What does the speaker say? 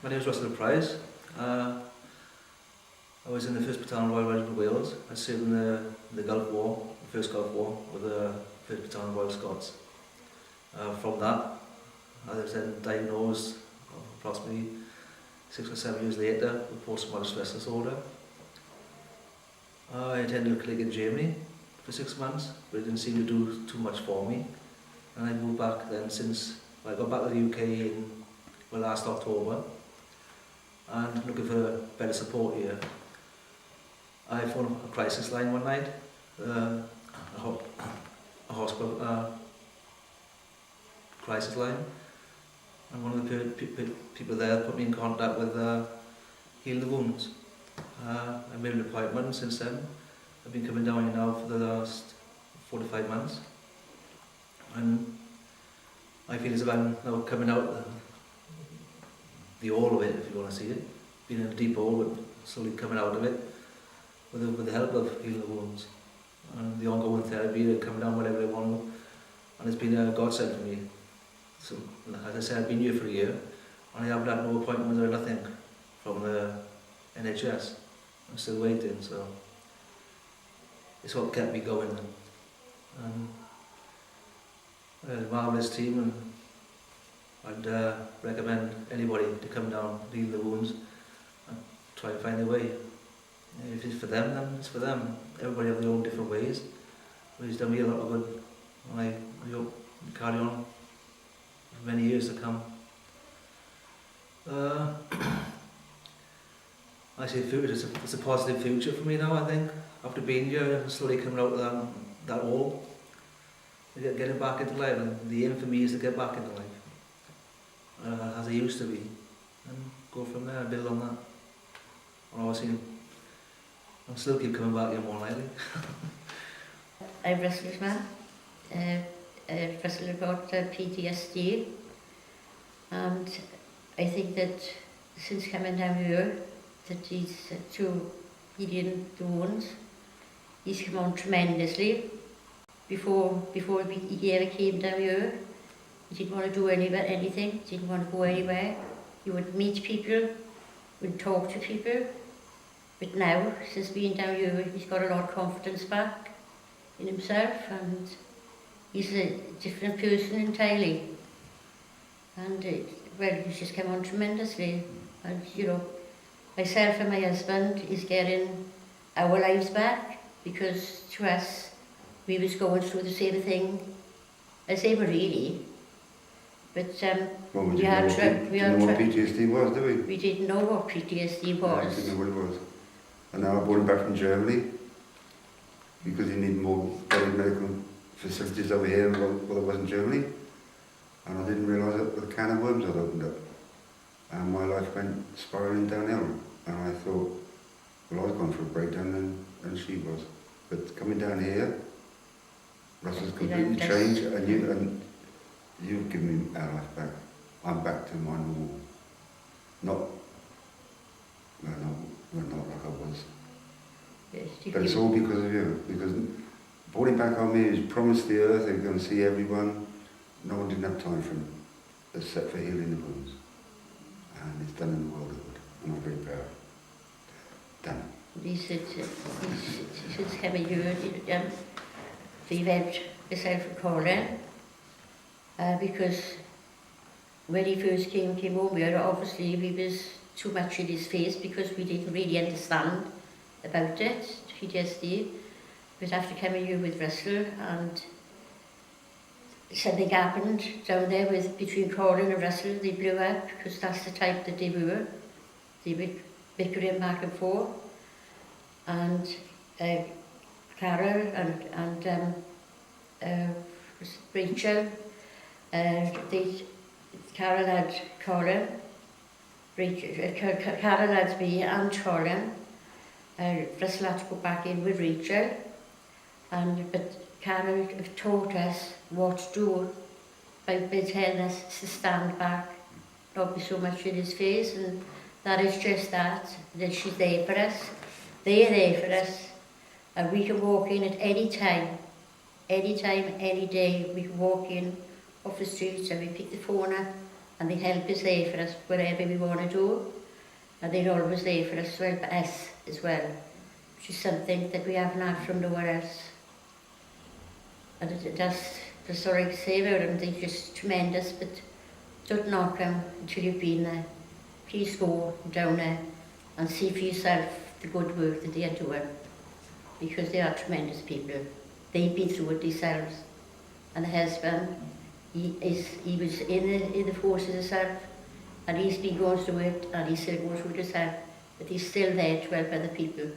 My name is Pryce. I was in the 1st Battalion Royal Regiment of Wales. I served in the Gulf War, the first Gulf War, with the 1st Battalion Royal Scots. From that, I was then diagnosed approximately 6 or 7 years later with post-traumatic stress disorder. I attended a clinic in Germany for 6 months, but it didn't seem to do too much for me. And I moved back then since I got back to the UK in last October, and looking for better support here. I phoned a crisis line one night, a hospital crisis line, and one of the people there put me in contact with Heal the Wounds. I made an appointment since then. I've been coming down here now for the last 4 to 5 months, and I feel as if I'm now coming out the hole of it, if you want to see it. Been in a deep hole, but slowly coming out of it with the help of Heal the Wounds and the ongoing therapy and coming down whatever I want. And it's been a godsend for me. So, as I said, I've been here for a year and I haven't had no appointments or nothing from the NHS. I'm still waiting, so it's what kept me going. And a marvellous team, and I'd recommend anybody to come down, Heal the Wounds, and try and find their way. If it's for them, then it's for them. Everybody have their own different ways. But he's done me a lot of good, and I hope to carry on for many years to come. I say future, it's a positive future for me now, I think. After being here and slowly coming out of that hole, getting back into life, and the aim for me is to get back into life. As I used to be, and go from there and build on that. And obviously, I'll still keep coming back here more likely. I'm a restless man. I wrestled about PTSD, and I think that since coming down here, that he's to healing the wounds, he's come on tremendously. Before he ever came down here, he didn't want to do anything, didn't want to go anywhere. He would meet people, would talk to people. But now, since being down here, he's got a lot of confidence back in himself, and he's a different person entirely. And well, he's just come on tremendously. And you know, myself and my husband is getting our lives back, because to us, we was going through the same thing as they were really. But well, we didn't know what PTSD was, did we? We didn't know what PTSD was. No, we didn't know what it was. And now I brought him back from Germany because he needed more better medical facilities over here than what there was in Germany. And I didn't realise that the can of worms had opened up. And my life went spiralling downhill. And I thought, well, I was going for a breakdown and she was. But coming down here, Russell's completely changed, and you've given me our life back. I'm back to my normal. Not like I was. Yes, but it's all because of you. Because brought him back home here, he's promised the earth, they were going to see everyone. No one didn't have time for him, except for healing the wounds. And it's done in the world of good, and I'm very proud. Done. He said, since coming here, he went myself and Colin, because when he first came home here, obviously we was too much in his face because we didn't really understand about it, PTSD. But after coming here with Russell, and something happened down there between Colin and Russell, they blew up, because that's the type that they were. They were bickering back and forth. And Carol and Rachel, Carol had Colin, Carol had me and Colin. Russell had to go back in with Rachel, but Carol taught us what to do by telling us to stand back, not be so much in his face, and that is just that she's there for us. They're there for us, and we can walk in at any time, any day. We can walk in off the streets and we pick the phone up and the help is there for us wherever we want to do, and they're always there for us to help us as well, which is something that we haven't had from nowhere else. And that's all I can say about them. They're just tremendous, but don't knock them until you've been there. Please go down there and see for yourself the good work that they are doing, because they are tremendous people. They've been through it themselves. And the husband, he was in the forces himself, and he's been going through it, and he's still going through it himself, but he's still there to help other people.